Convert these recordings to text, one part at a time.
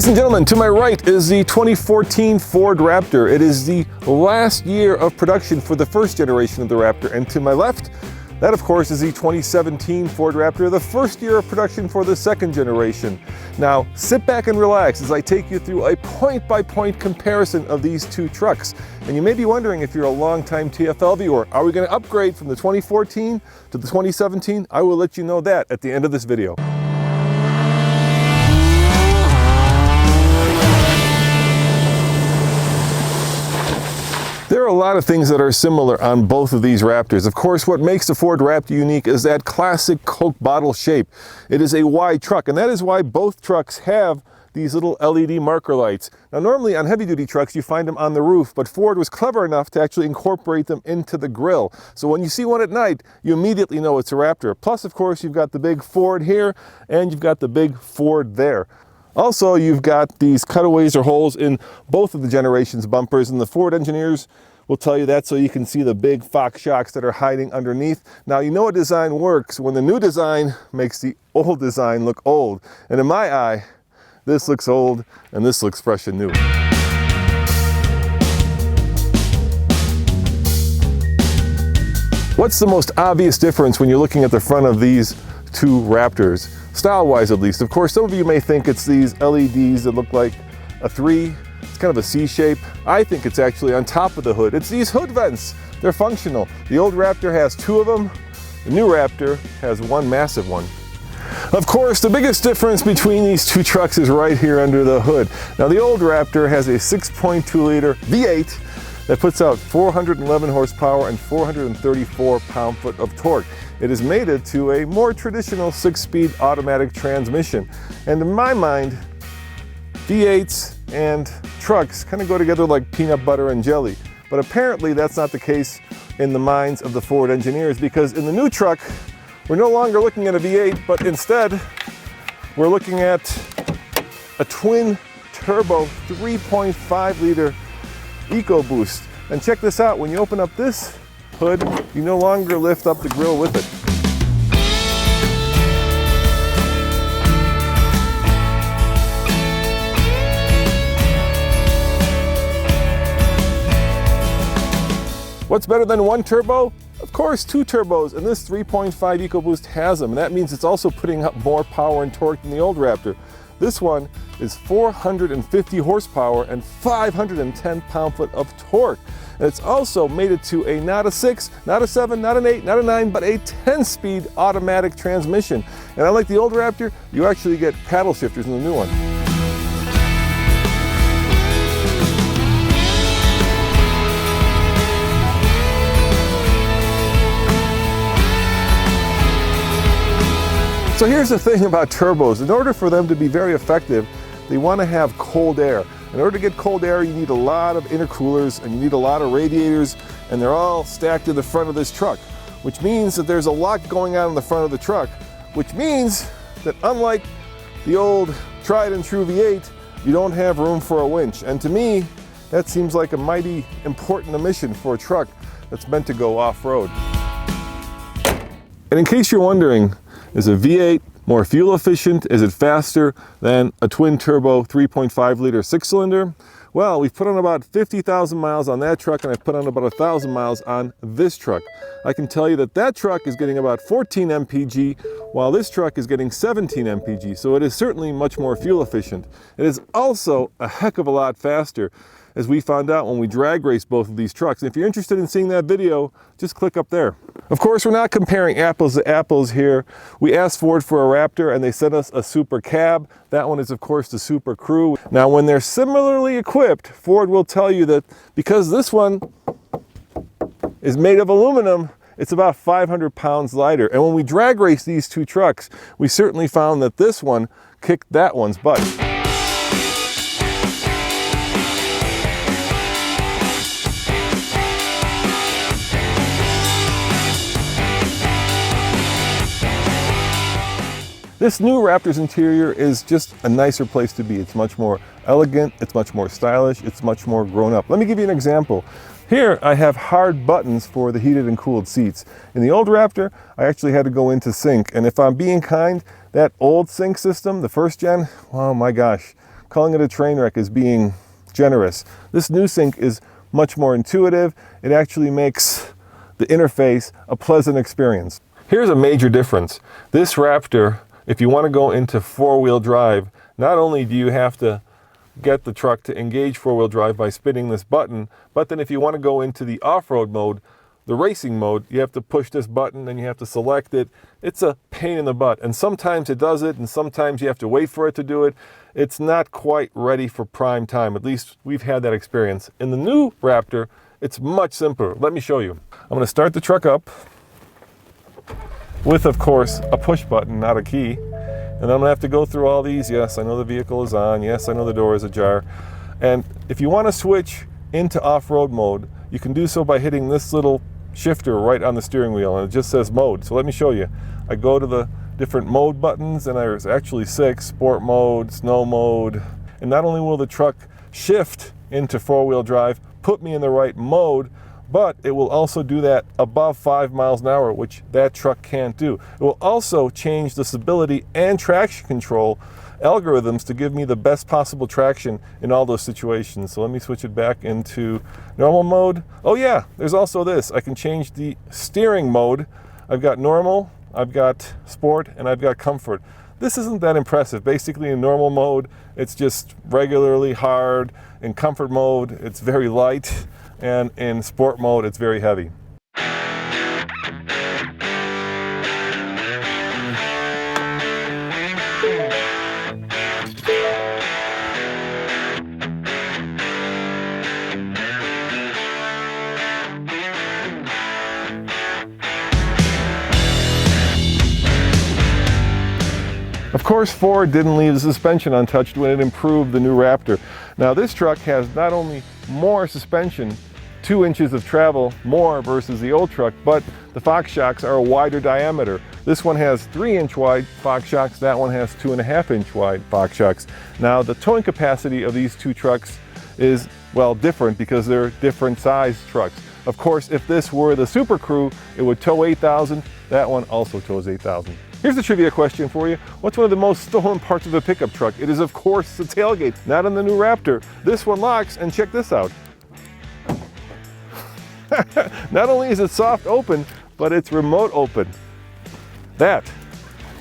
Ladies and gentlemen, to my right is the 2014 Ford Raptor. It is the last year of production for the first generation of the Raptor. And to my left, that of course is the 2017 Ford Raptor, the first year of production for the second generation. Now, sit back and relax as I take you through a point-by-point comparison of these two trucks. And you may be wondering, if you're a longtime TFL viewer, are we going to upgrade from the 2014 to the 2017? I will let you know that at the end of this video. There are a lot of things that are similar on both of these Raptors. Of course, what makes the Ford Raptor unique is that classic Coke bottle shape. It is a wide truck, and that is why both trucks have these little LED marker lights. Now, normally on heavy-duty trucks, you find them on the roof, but Ford was clever enough to actually incorporate them into the grille. So when you see one at night, you immediately know it's a Raptor. Plus, of course, you've got the big Ford here, and you've got the big Ford there. Also, you've got these cutaways or holes in both of the generation's bumpers, and the Ford engineers will tell you that so you can see the big Fox shocks that are hiding underneath. Now, you know a design works when the new design makes the old design look old. And in my eye, this looks old and this looks fresh and new. What's the most obvious difference when you're looking at the front of these two Raptors? Style-wise, at least. Of course, some of you may think it's these LEDs that look like a 3. It's kind of a C shape. I think it's actually on top of the hood. It's these hood vents. They're functional. The old Raptor has 2 of them. The new Raptor has one massive one. Of course, the biggest difference between these two trucks is right here under the hood. Now, the old Raptor has a 6.2 liter V8 that puts out 411 horsepower and 434 pound-foot of torque. It is mated to a more traditional 6-speed automatic transmission. And in my mind, V8s and trucks kind of go together like peanut butter and jelly. But apparently that's not the case in the minds of the Ford engineers, because in the new truck, we're no longer looking at a V8, but instead we're looking at a twin turbo 3.5 liter EcoBoost. And check this out, when you open up this hood, you no longer lift up the grille with it. What's better than one turbo? Of course, 2 turbos, and this 3.5 EcoBoost has them, and that means it's also putting up more power and torque than the old Raptor. This one is 450 horsepower and 510 pound-foot of torque. And it's also mated to a not a 6, not a 7, not an 8, not a 9, but a 10-speed automatic transmission. And unlike the old Raptor, you actually get paddle shifters in the new one. So here's the thing about turbos. In order for them to be very effective, they want to have cold air. In order to get cold air, you need a lot of intercoolers and you need a lot of radiators, and they're all stacked in the front of this truck, which means that there's a lot going on in the front of the truck, which means that unlike the old tried and true V8, you don't have room for a winch. And to me, that seems like a mighty important omission for a truck that's meant to go off-road. And in case you're wondering, is a V8 more fuel efficient? Is it faster than a twin turbo 3.5 liter 6-cylinder? Well, we've put on about 50,000 miles on that truck, and I've put on about 1,000 miles on this truck. I can tell you that that truck is getting about 14 mpg, while this truck is getting 17 mpg, so it is certainly much more fuel efficient. It is also a heck of a lot faster, as we found out when we drag raced both of these trucks. And if you're interested in seeing that video, just click up there. Of course, we're not comparing apples to apples here. We asked Ford for a Raptor and they sent us a Super Cab. That one is, of course, the Super Crew. Now, when they're similarly equipped, Ford will tell you that because this one is made of aluminum, it's about 500 pounds lighter. And when we drag raced these two trucks, we certainly found that this one kicked that one's butt. This new Raptor's interior is just a nicer place to be. It's much more elegant, it's much more stylish, it's much more grown up. Let me give you an example. Here I have hard buttons for the heated and cooled seats. In the old Raptor, I actually had to go into sync, and if I'm being kind, that old sync system, the first gen, oh my gosh, calling it a train wreck is being generous. This new sync is much more intuitive. It actually makes the interface a pleasant experience. Here's a major difference. This Raptor, if you want to go into four-wheel drive, not only do you have to get the truck to engage four-wheel drive by spinning this button, but then if you want to go into the off-road mode, the racing mode, you have to push this button and you have to select it. It's a pain in the butt, and sometimes it does it and sometimes you have to wait for it to do it. It's not quite ready for prime time. At least we've had that experience. In the new Raptor, it's much simpler. Let me show you. I'm going to start the truck up with, of course, a push button, not a key. And I'm going to have to go through all these. Yes, I know the vehicle is on. Yes, I know the door is ajar. And if you want to switch into off-road mode, you can do so by hitting this little shifter right on the steering wheel, and it just says mode. So let me show you. I go to the different mode buttons, and there's actually 6: sport mode, snow mode. And not only will the truck shift into four-wheel drive, put me in the right mode, but it will also do that above 5 miles an hour, which that truck can't do. It will also change the stability and traction control algorithms to give me the best possible traction in all those situations. So let me switch it back into normal mode. Oh yeah, there's also this. I can change the steering mode. I've got normal, I've got sport, and I've got comfort. This isn't that impressive. Basically in normal mode, it's just regularly hard. In comfort mode, it's very light. And in sport mode, it's very heavy. Of course, Ford didn't leave the suspension untouched when it improved the new Raptor. Now this truck has not only more suspension, 2 inches of travel more versus the old truck, but the Fox shocks are a wider diameter. This one has 3-inch wide Fox shocks, that one has 2.5-inch wide Fox shocks. Now the towing capacity of these two trucks is, well, different because they're different size trucks. Of course, if this were the Super Crew, it would tow 8,000. That one also tows 8,000. Here's a trivia question for you. What's one of the most stolen parts of a pickup truck? It is, of course, the tailgate. Not in the new Raptor. This one locks, and check this out. Not only is it soft open, but it's remote open. That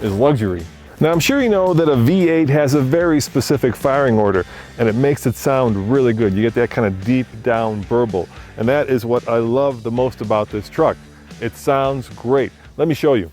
is luxury. Now I'm sure you know that a V8 has a very specific firing order, and it makes it sound really good. You get that kind of deep down burble, and that is what I love the most about this truck. It sounds great. Let me show you.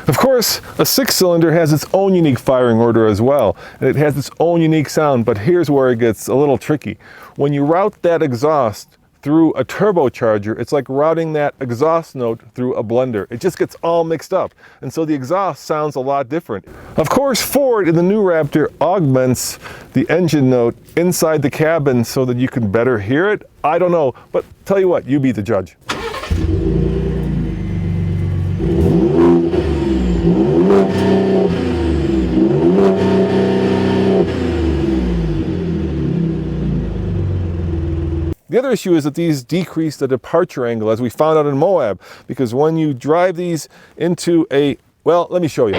Of course, a 6-cylinder has its own unique firing order as well, and it has its own unique sound, but here's where it gets a little tricky. When you route that exhaust through a turbocharger, it's like routing that exhaust note through a blender. It just gets all mixed up, and so the exhaust sounds a lot different. Of course, Ford in the new Raptor augments the engine note inside the cabin so that you can better hear it. I don't know, but tell you what, you be the judge. The other issue is that these decrease the departure angle, as we found out in Moab, because when you drive these into a, well, let me show you.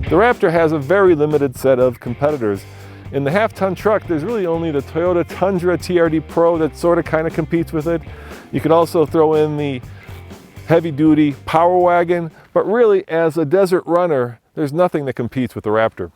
The Raptor has a very limited set of competitors. In the half-ton truck, there's really only the Toyota Tundra TRD Pro that sort of kind of competes with it. You could also throw in the heavy-duty Power Wagon, but really, as a desert runner, there's nothing that competes with the Raptor.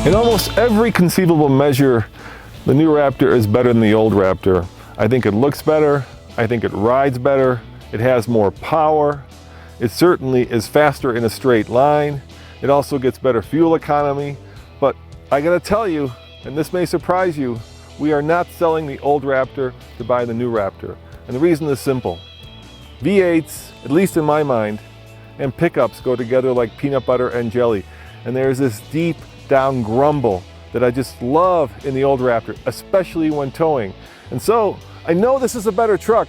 In almost every conceivable measure, the new Raptor is better than the old Raptor. I think it looks better, I think it rides better, it has more power, it certainly is faster in a straight line, it also gets better fuel economy, but I gotta tell you, and this may surprise you, we are not selling the old Raptor to buy the new Raptor. And the reason is simple. V8s, at least in my mind, and pickups go together like peanut butter and jelly. And there's this deep down grumble that I just love in the old Raptor, especially when towing. And so I know this is a better truck.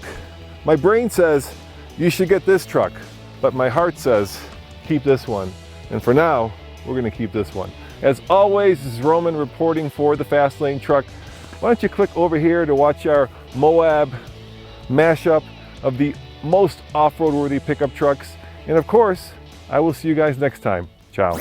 My brain says you should get this truck, but my heart says keep this one. And for now, we're gonna keep this one. As always, this is Roman reporting for the Fast Lane Truck. Why don't you click over here to watch our Moab mashup of the most off-road worthy pickup trucks. And of course, I will see you guys next time. Ciao.